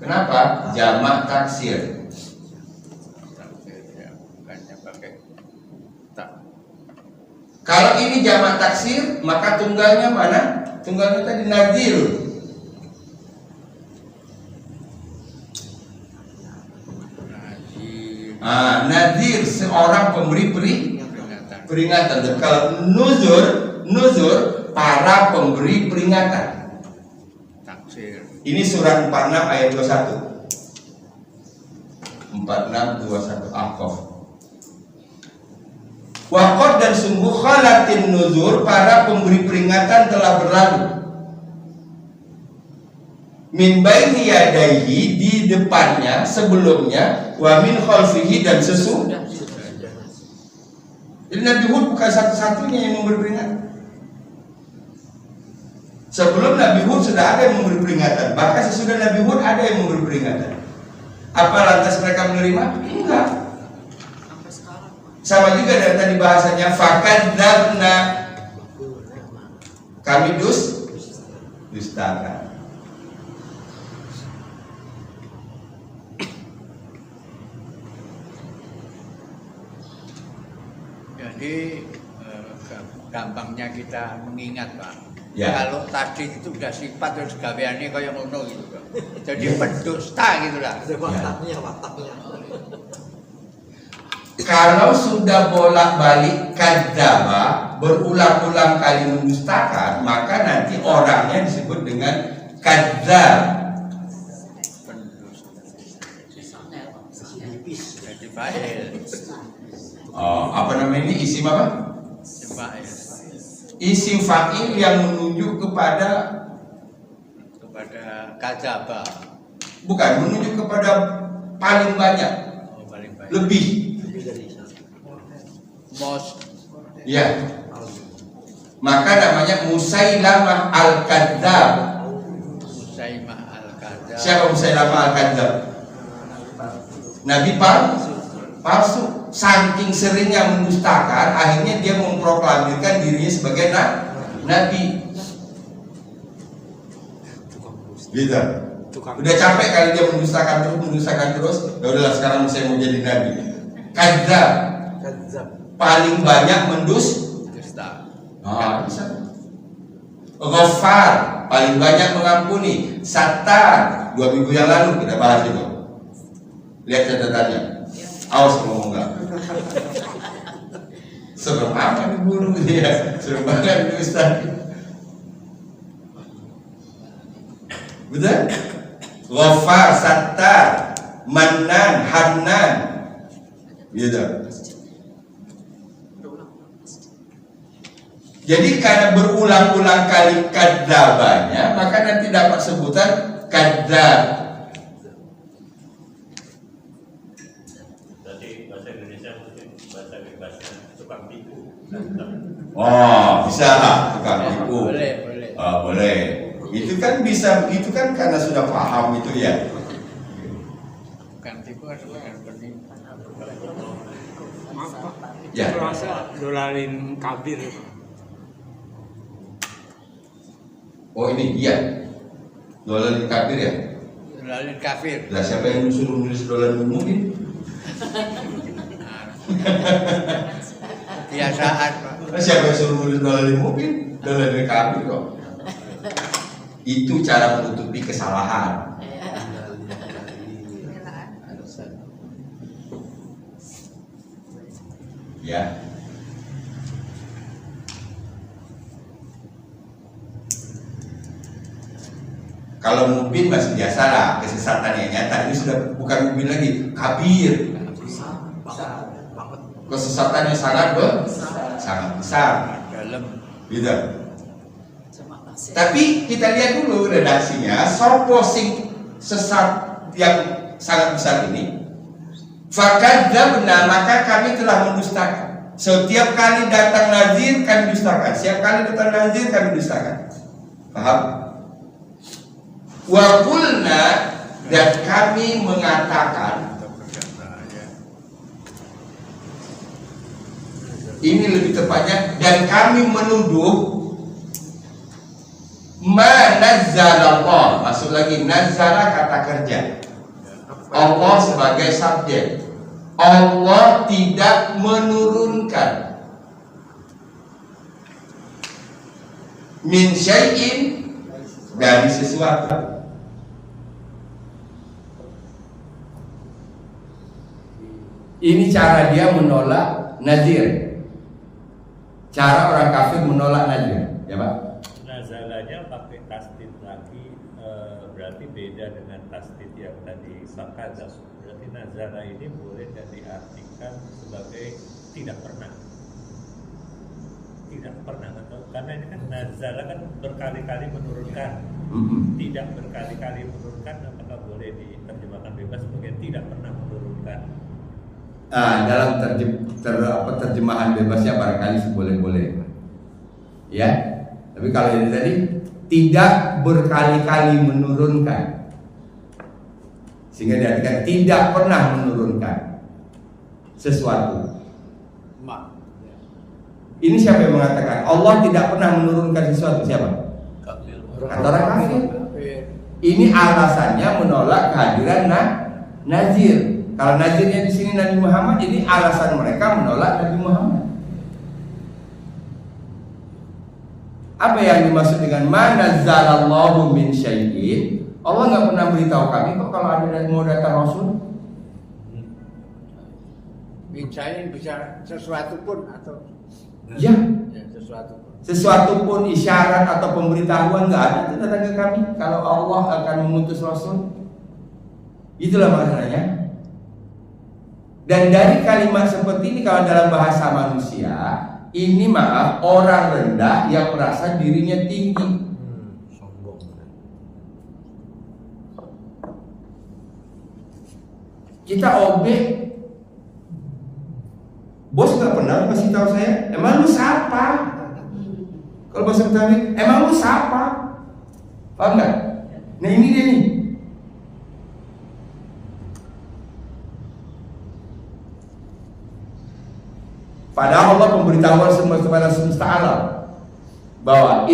Kenapa? Jamak taksir. Kalau ini jamak taksir, maka tunggalnya mana? Tunggalnya tadi Nadir. Nadir seorang pemberi peringatan. Dan kalau nuzur para pemberi peringatan. Ini surat 46 ayat 21. 46:21 Ahqaf. Waqad dan sungguh khalatin nuzur para pemberi peringatan telah berlalu. Min baini yadaihi di depannya, sebelumnya, wa min khalfihi dan sesudah. Jadi Nabi Hud bukan satu-satunya yang memberi peringatan. Sebelum Nabi Hud sudah ada yang memberi peringatan, bahkan sesudah Nabi Hud ada yang memberi peringatan. Apa lantas mereka menerima? Enggak. Sama juga dari tadi bahasanya fakadzabna, kami dustakan. Jadi gampangnya kita mengingat, Pak. Ya. Kalau tadi itu udah sifat terus gaweane kaya ngono gitu, Pak. Jadi pendusta gitu lah. Ada wataknya. Kalau sudah bolak-balik kadzaba, berulang-ulang kali mendustakan, maka nanti orangnya disebut dengan kadzab. Jadi fa'il. Apa namanya ini? Isim apa? Isim fa'il yang menunjuk kepada kadzaba. Bukan, menunjuk kepada paling banyak. Paling banyak. Lebih. Most. Ya. Maka namanya Musailamah al-Kadzab. Musailamah al-Kadzab. Siapa Musailamah al-Kadzab? Nabi palsu. Saking seringnya mendustakan, akhirnya dia memproklamirkan dirinya sebagai nabi. Gitu. Udah capek kali dia mendustakan terus. Ya udahlah, sekarang saya mau jadi nabi. Kadzab. Paling banyak mendusta. Bisa. Ghaffar, paling banyak mengampuni. Sattar, 2 minggu yang lalu kita bahas itu. Lihat catatannya. Awas ngomong enggak. Serem apa dibunuh dia? Serem banget Ustaz. Betul? Ghaffar, Sattar, Mannan, Hannan. Gitu. Jadi karena berulang-ulang kali kadzabanya, maka nanti dapat sebutan kadzab. Berarti bahasa Indonesia mungkin bahasa bebasnya tukang tipu. Bisa lah tukang tipu. Boleh. Boleh. Itu kan bisa begitu kan karena sudah paham itu ya. Tukang tipu harus penipu. Ya. Rasa dolalin kabir. Oh ini iya. Dolar kafir ya? Dolalin kafir. Lah siapa yang suruh nulis dolar mungkin? Kebiasaan, Pak. Siapa yang suruh nulis dolar mungkin? Dolar kafir kok. Itu cara menutupi kesalahan. Ya. Kalau mubin masih biasa lah, kesesatan yang nyata. Ini sudah bukan mubin lagi, kabir. Kesesatannya sangat besar. Dalam. Gitu. Terima kasih. Tapi kita lihat dulu redaksinya, sopo sing sesat yang sangat besar ini. Fakadzabna, maka kami telah mendustakan. Setiap kali datang nazir kami dustakan. Setiap kali datang nazir kami dustakan. Paham? Wa qulna, dan kami mengatakan, ini lebih tepatnya, dan kami menuduh ma nazzalallah, masuk lagi nazzala kata kerja, Allah sebagai subjek. Allah tidak menurunkan min syai'in, dari sesuatu. Ini cara dia menolak nazir. Cara orang kafir menolak nazir, ya Pak? Nazalanya pakai tasdid lagi, berarti beda dengan tasdid yang tadi fakadzab. Berarti nazala ini boleh dan diartikan sebagai tidak pernah. Tidak pernah, atau karena ini kan nazala kan berkali-kali menurunkan. Tidak berkali-kali menurunkan, apakah boleh diterjemahkan bebas sebagai tidak pernah menurunkan? Dalam terjemahan bebasnya barangkali seboleh-boleh, ya. Tapi kalau ini tadi tidak berkali-kali menurunkan, sehingga diartikan tidak pernah menurunkan sesuatu. Ini siapa yang mengatakan Allah tidak pernah menurunkan sesuatu? Siapa? Kata orang kafir. Ini alasannya menolak kehadiran nazir. Kalau nazirnya di sini Nabi Muhammad, ini alasan mereka menolak Nabi Muhammad. Apa yang dimaksud dengan ma nazzalallahu min syai'in? Allah nggak pernah beritahu kami kok kalau ada mau datang Rasul. Bicain bisa sesuatu pun atau Ya, sesuatu pun. sesuatu pun isyarat atau pemberitahuan nggak ada itu datang ke kami kalau Allah akan mengutus Rasul. Itulah maknanya. Dan dari kalimat seperti ini kalau dalam bahasa manusia, ini maaf orang rendah yang merasa dirinya tinggi. Sombong. Kita obek, bos nggak pernah kasih tahu saya, emang lu siapa? Kalau bahasa Betawi, emang lu siapa? Paham nggak? Nah ini dia nih. Padahal Allah pemberitahuan kepada semesta alam bahwa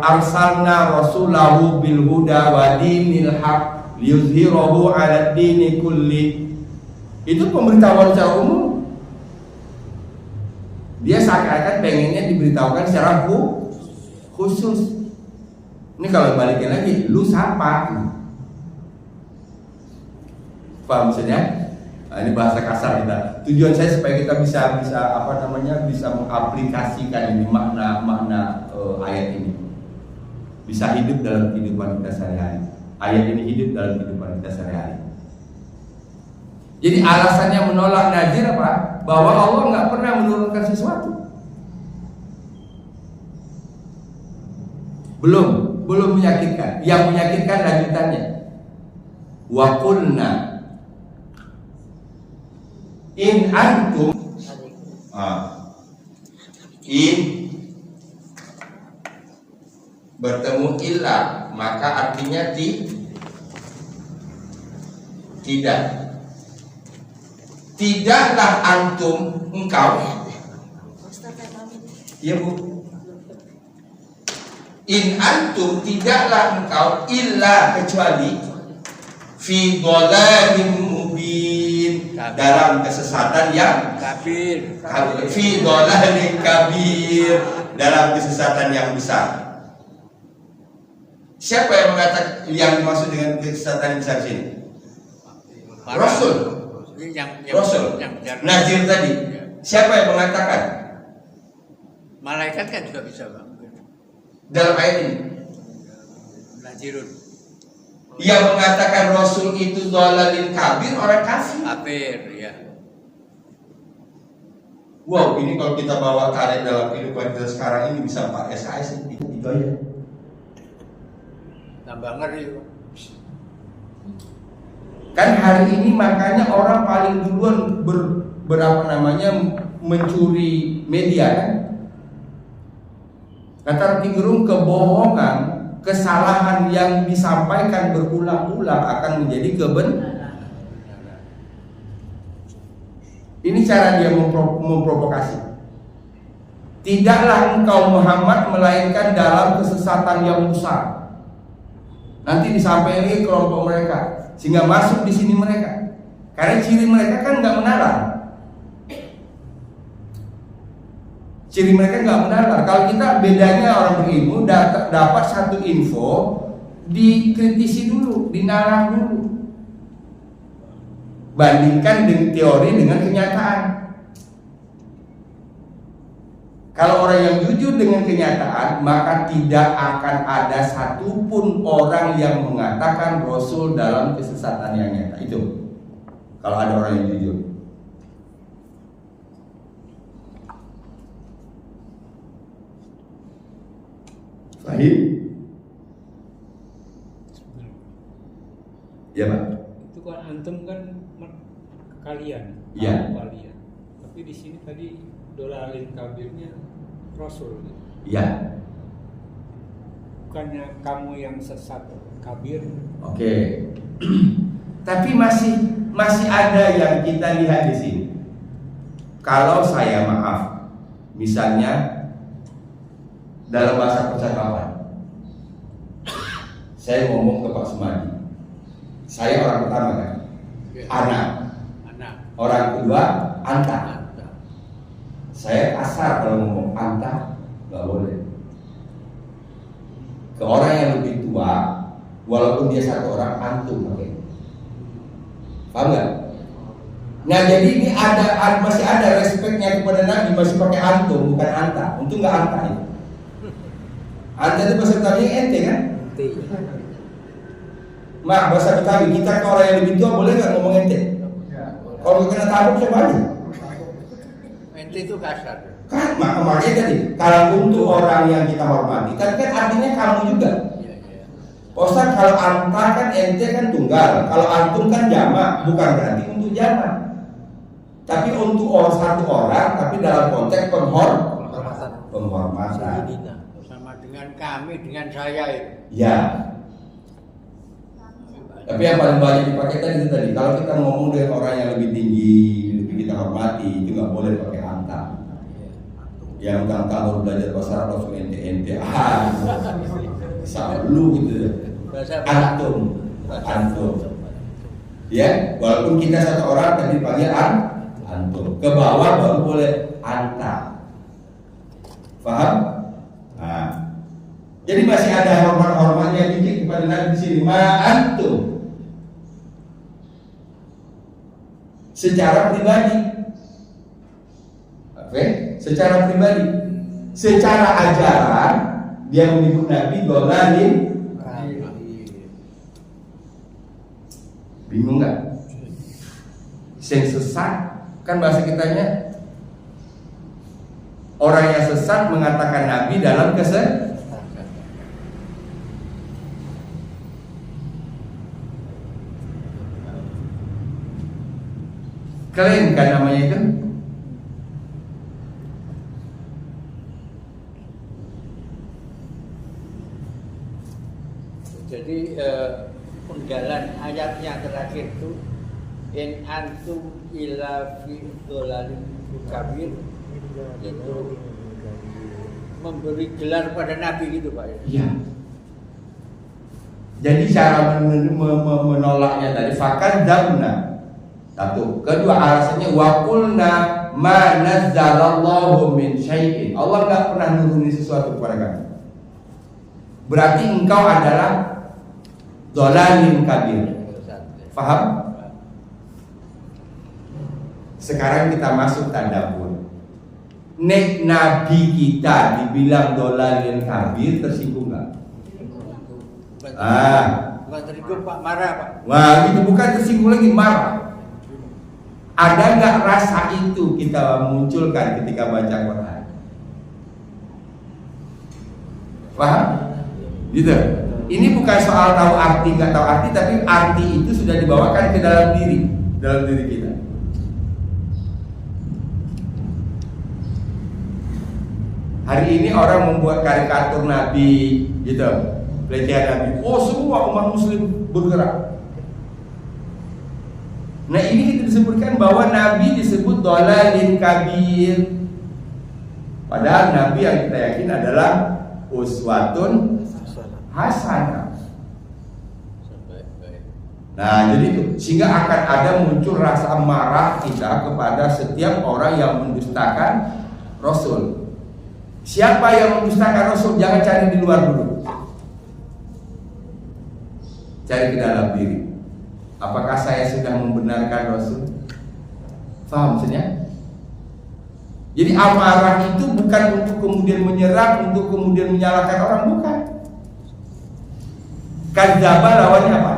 arsalna rasulahu bil huda wa dinil haq liyuzhirahu 'ala dini kulli. Itu pemberitahuan secara umum. Dia seakan-akan pengennya diberitahukan secara khusus. Ini kalau balikin lagi, lu siapa? Paham maksudnya? Nah, ini bahasa kasar kita. Tujuan saya supaya kita bisa mengaplikasikan ini makna ayat ini. Bisa hidup dalam kehidupan kita sehari-hari. Ayat ini hidup dalam kehidupan kita sehari-hari. Jadi alasannya menolak nazir apa? Bahwa Allah nggak pernah menurunkan sesuatu. Belum menyakitkan. Yang menyakitkan lanjutannya. Wa qulna in antum in bertemu illa, maka artinya tidaklah antum engkau, ya Bu, in antum tidaklah engkau illa kecuali fi dhalalin mubin, dalam kesesatan yang Kabir. fi dhalalin kabir, dalam kesesatan yang besar. Siapa yang mengatakan yang dimaksud dengan kesesatan yang besar sini? Rasul. Rasul. Nazir tadi. Siapa yang mengatakan? Malaikat kan juga bisa, Bang. Dalam ayat ini. Nazirun. Yang mengatakan Rasul itu dhalalin kabir orang kafir. Kabir, ya. Wow, ini kalau kita bawa tarik dalam kehidupan kita sekarang ini bisa 4 SKS itu aja. Tambah ngeri. Kan hari ini makanya orang paling duluan mencuri media kan. Kata Rocky Gerung, kebohongan, kesalahan yang disampaikan berulang-ulang akan menjadi kebenaran. Ini cara dia memprovokasi. Tidaklah engkau Muhammad melainkan dalam kesesatan yang besar. Nanti disampaikan lagi kelompok mereka, sehingga masuk di sini mereka. Karena ciri mereka kan nggak menalar. Ciri mereka nggak menalar. Kalau kita bedanya orang berilmu dapat satu info, dikritisi dulu, dinalar dulu. Bandingkan dengan teori dengan kenyataan. Kalau orang yang jujur dengan kenyataan, maka tidak akan ada satupun orang yang mengatakan Rasul dalam kesesatan yang nyata. Itu kalau ada orang yang jujur. Fahim? Ya Pak. Itu kan antum kan kalian. Iya. Kalian. Tapi di sini tadi dolalin kabirnya Rasul. Iya. Bukannya kamu yang sesat kabir. Oke. Tapi masih ada yang kita lihat di sini. Kalau saya maaf, misalnya dalam bahasa percakapan, saya ngomong ke Pak Sumadi, saya orang pertama kan, anak. Orang kedua, anta. Saya kasar kalau ngomong anta, nggak boleh. Ke orang yang lebih tua, walaupun dia satu orang, antum pakai. Paham nggak? Nah jadi ini masih ada respeknya kepada Nabi, masih pakai antum bukan anta. Untung nggak anta itu. Anta itu bahasa Betawi ente kan? Mak, bahasa Betawi kita ke orang yang lebih tua boleh nggak ngomong ente? Kalau kena tabuk siapa aja? Ente itu kasar. Kan makanya tadi kalau untuk orang yang kita hormati, tapi kan artinya kamu juga. Ustaz, kalau anta kan ente kan tunggal, kalau antum kan jamak, bukan berarti untuk jamak. Tapi untuk satu orang, tapi dalam konteks penghormatan. Sama dengan kami, dengan saya itu. Ya. Tapi yang paling banyak dipakai tadi, kalau kita ngomong dengan orang yang lebih tinggi, lebih kita hormati, itu nggak boleh pakai anta. Yang tentang baru belajar bahasa Arab langsung ente, selalu gitu. Antum. Ya, walaupun kita satu orang tadi dipanggil antum. Ke bawah baru boleh anta. Paham? Nah. Jadi masih ada hormat-hormatnya dikit kepada Nabi di sini. Ma antum. Secara pribadi. Oke, secara pribadi. Secara ajaran dia menyebut Nabi dolalin. Bingung nggak? Yang sesat kan bahasa kitanya orang yang sesat mengatakan Nabi dalam kesesatan. Keren kan namanya itu? Jadi penggalan ayatnya terakhir itu in antum ila fi dolalin kabir, itu memberi gelar pada Nabi gitu Pak ya. Iya. Jadi cara menolaknya tadi fakad damna. Satu, kedua alasannya waqulna ma nazzalallahu min syai'in. Allah enggak pernah nurunin sesuatu kepada kamu. Berarti engkau adalah dolalin kabir. Paham? Sekarang kita masuk tadabbur. Nek Nabi kita dibilang dolalin kabir, tersinggung enggak? Bukan tersinggung Pak, marah Pak. Wah, itu bukan tersinggung lagi, marah. Ada nggak rasa itu kita munculkan ketika baca Quran? Paham? Gitu. Ini bukan soal tahu arti nggak tahu arti, tapi arti itu sudah dibawakan ke dalam diri kita. Hari ini orang membuat karikatur Nabi, gitu, pelecehan Nabi. Oh, semua umat Muslim bergerak. Nah, ini kita disebutkan bahwa Nabi disebut dhalalin kabir. Padahal Nabi yang kita yakin adalah uswatun hasanah. Nah, jadi itu sehingga akan ada muncul rasa marah kita kepada setiap orang yang mendustakan Rasul. Siapa yang mendustakan Rasul, jangan cari di luar dulu. Cari ke dalam diri. Apakah saya sudah membenarkan Rasul? Faham maksudnya? Jadi amarah itu bukan untuk kemudian menyerang, untuk kemudian menyalahkan orang, bukan. Kadzdzaba lawannya apa?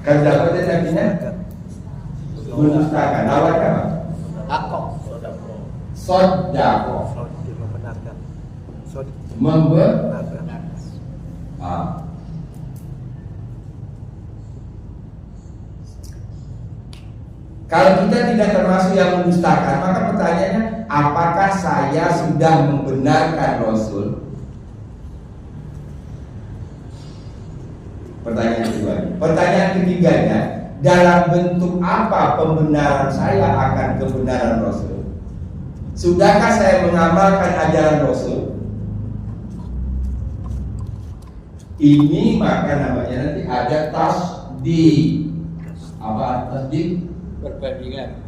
Kadzdzaba itu artinya mendustakan. Lawannya apa? Sodako. Membenarkan. Kalau kita tidak termasuk yang mendustakan, maka pertanyaannya, apakah saya sudah membenarkan Rasul? Pertanyaan kedua. Pertanyaan ketiganya, dalam bentuk apa pembenaran saya akan kebenaran Rasul? Sudahkah saya mengamalkan ajaran Rasul? Ini maka namanya nanti ada tasdik. Apa tasdik? Perbandingan.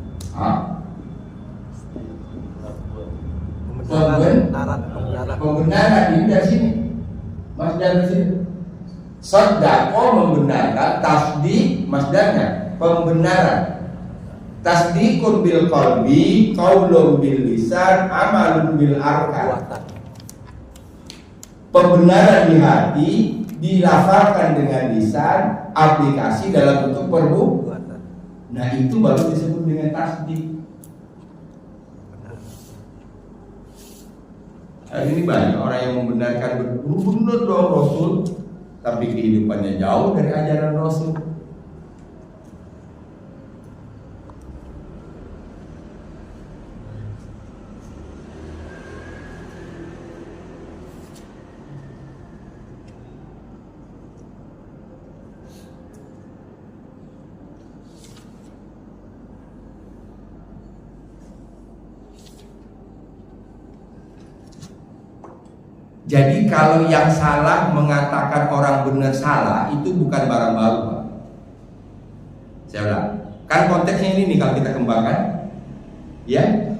Pembenaran ini dari sini. Mas dari sini. Sodako membenarkan, tasdik masdarnya pembenaran. Tasdikun bil qalbi, qaulun bil lisan, amalun bil arkan. Pembenaran di hati, dilafalkan dengan lisan, aplikasi dalam bentuk perbuatan. Nah, itu baru disebut dengan tasdik. Hari ini banyak orang yang membenarkan benar dong Rasul, tapi kehidupannya jauh dari ajaran Rasul. Jadi kalau yang salah mengatakan orang benar salah, itu bukan barang baru, Pak. Saya ulang. Kan konteksnya ini nih kalau kita kembangkan, ya.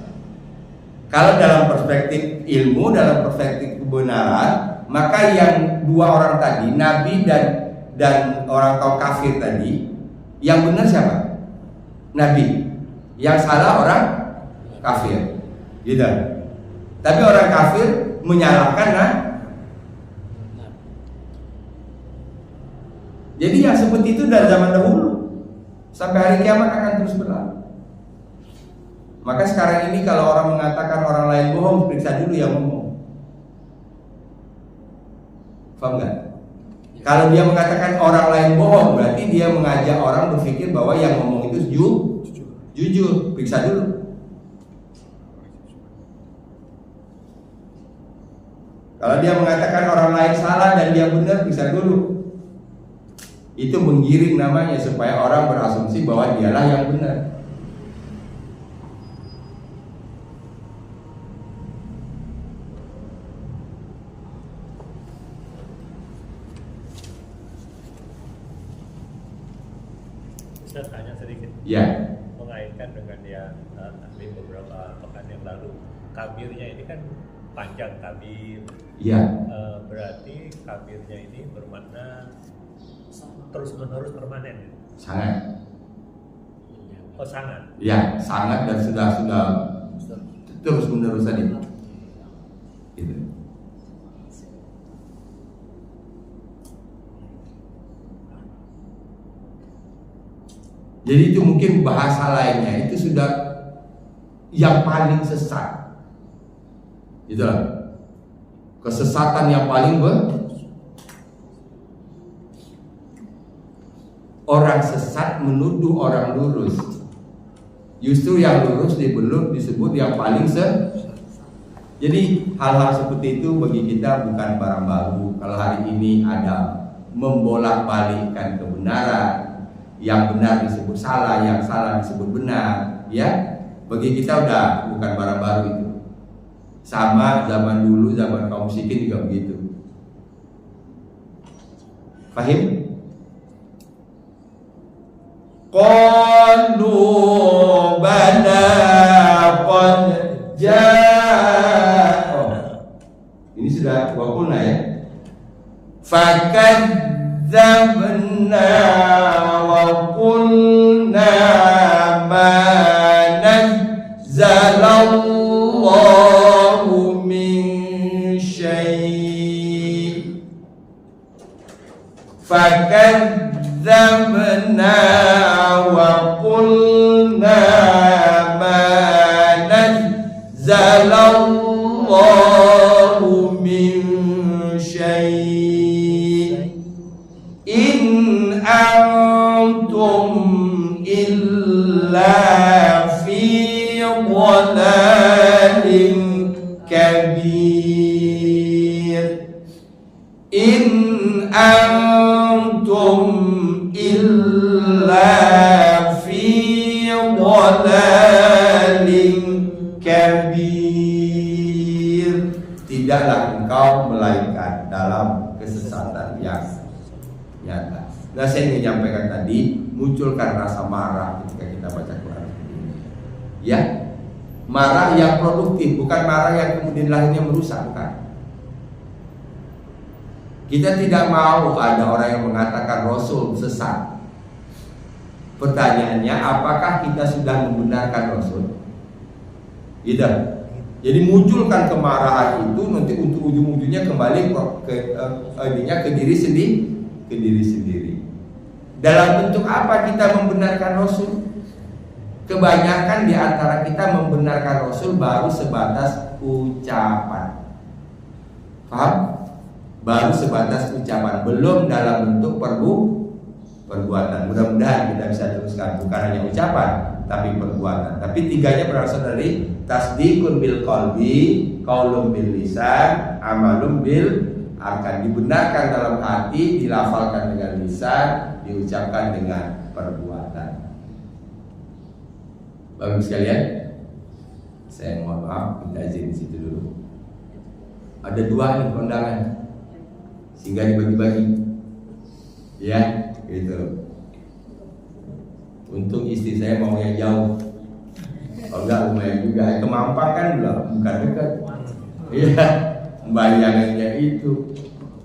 Kalau dalam perspektif ilmu, dalam perspektif kebenaran, maka yang dua orang tadi, Nabi dan orang kaum kafir tadi, yang benar siapa? Nabi. Yang salah orang kafir. Gitu. Tapi orang kafir menyalahkan Jadi yang seperti itu dari zaman dahulu sampai hari kiamat akan terus berlaku. Maka sekarang ini kalau orang mengatakan orang lain bohong, periksa dulu yang ngomong. Paham nggak? Kalau dia mengatakan orang lain bohong, berarti dia mengajak orang berpikir bahwa yang ngomong itu jujur. Periksa dulu. Kalau dia mengatakan orang lain salah dan dia benar, periksa dulu. Itu menggiring namanya supaya orang berasumsi bahwa dialah yang benar. Saya tanya sedikit. Ya. Mengaitkan dengan yang tadi beberapa pekan yang lalu, kabirnya ini kan panjang kabir. Ya. Berarti kabirnya ini bermakna terus menerus permanen. Sangat. Oh, sangat. Ya, sangat dan sudah terus menerus tadi. Gitu. Jadi itu mungkin bahasa lainnya itu sudah yang paling sesat. Itulah kesesatan yang paling orang sesat menuduh orang lurus. Justru yang lurus disebut yang paling Jadi hal-hal seperti itu bagi kita bukan barang baru. Kalau hari ini ada membolak-balikkan kebenaran, yang benar disebut salah, yang salah disebut benar, ya, bagi kita udah bukan barang baru itu. Sama zaman dulu, zaman kaum musyrikin juga begitu. Fahim? Qalu bala qad ini sudah waqulna ya. Fakadzabna wa qulna ma nazzalallahu min syai'. Fakadzabna wa qulna ma nazzalallahu min syai' in antum illa fi dhalalin kabir. In antum illa fi dhalalin kabir. Tidaklah engkau melainkan dalam kesesatan yang nyata. Nah, saya ingin menyampaikan tadi, munculkan rasa marah ketika kita baca Quran. Ya, marah yang produktif, bukan marah yang kemudian lahirnya merusak, bukan. Kita tidak mau ada orang yang mengatakan Rasul sesat. Pertanyaannya, apakah kita sudah membenarkan Rasul? Tidak. Jadi munculkan kemarahan itu nanti untuk ujung-ujungnya kembali ke diri sendiri. Dalam bentuk apa kita membenarkan Rasul? Kebanyakan di antara kita membenarkan Rasul baru sebatas ucapan. Paham? Baru sebatas ucapan, belum dalam bentuk perbuatan. Mudah-mudahan kita bisa teruskan, bukan hanya ucapan tapi perbuatan. Tapi tiganya berasal dari tasdiqun bil qalbi, qaulun bil lisan, amalun bil arkan. Dibenarkan dalam hati, dilafalkan dengan lisan, diucapkan dengan perbuatan. Bapak sekalian, saya mohon maaf, minta izin di situ dulu. Ada dua nih kondangan, sehingga dibagi-bagi, ya, gitu. Untung istri saya mau yang jauh, kalau enggak lumayan juga. Kemampang kan belum, bukan dekat. Iya, bayangannya itu.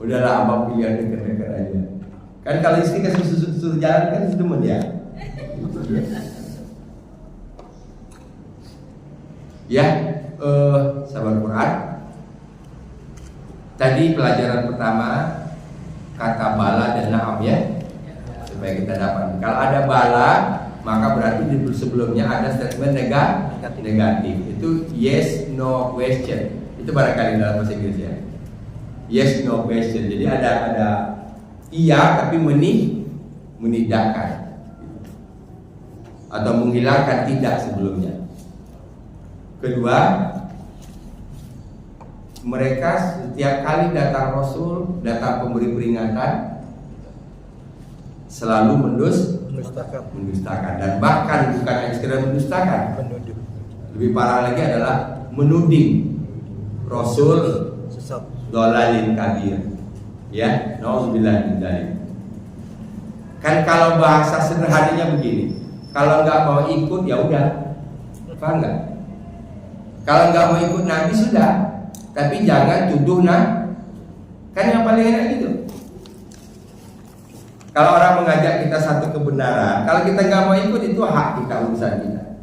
Udahlah, abang pilih yang dekat-dekat aja. Kan kalau istri kan suruh jalan kan demen ya. Ya, sahabat Quran. Tadi pelajaran pertama kata bala dan na'am ya, supaya kita dapat. Kalau ada bala, maka berarti di sebelumnya ada statement negatif. Itu yes no question. Itu barangkali dalam bahasa Inggris ya. Yes no question. Jadi ada iya tapi menidakkan atau menghilangkan tidak sebelumnya. Kedua, mereka setiap kali datang Rasul, datang pemberi peringatan, selalu mendustakan dan bahkan bukan hanya sekedar mendustakan, lebih parah lagi adalah menuding Rasul dolalin kabir. Ya, nauzubillah min dzalik. Kan kalau bahasa sederhananya begini, kalau nggak mau ikut ya udah, paham nggak? Kalau nggak mau ikut Nabi sudah, tapi jangan tuduh kan yang paling enak gitu. Kalau orang mengajak kita satu kebenaran, kalau kita nggak mau ikut itu hak kita, urusan kita.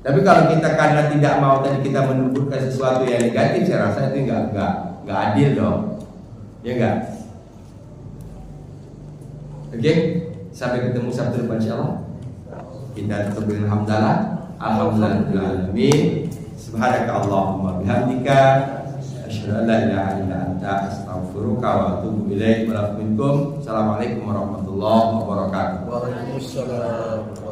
Tapi kalau kita karena tidak mau tadi kita menuduhkan sesuatu yang negatif, saya rasa itu nggak adil dong, ya nggak? Oke, sampai ketemu Sabtu depan insyaallah. Kita tetap berhamdalah. Alhamdulillahirabbil alamin. Subhanakallahumma bihamdika asyhadu an la ilaha illa anta astaghfiruka wa atubu ilaik. Assalamualaikum warahmatullahi wabarakatuh. Waalaikumsalam.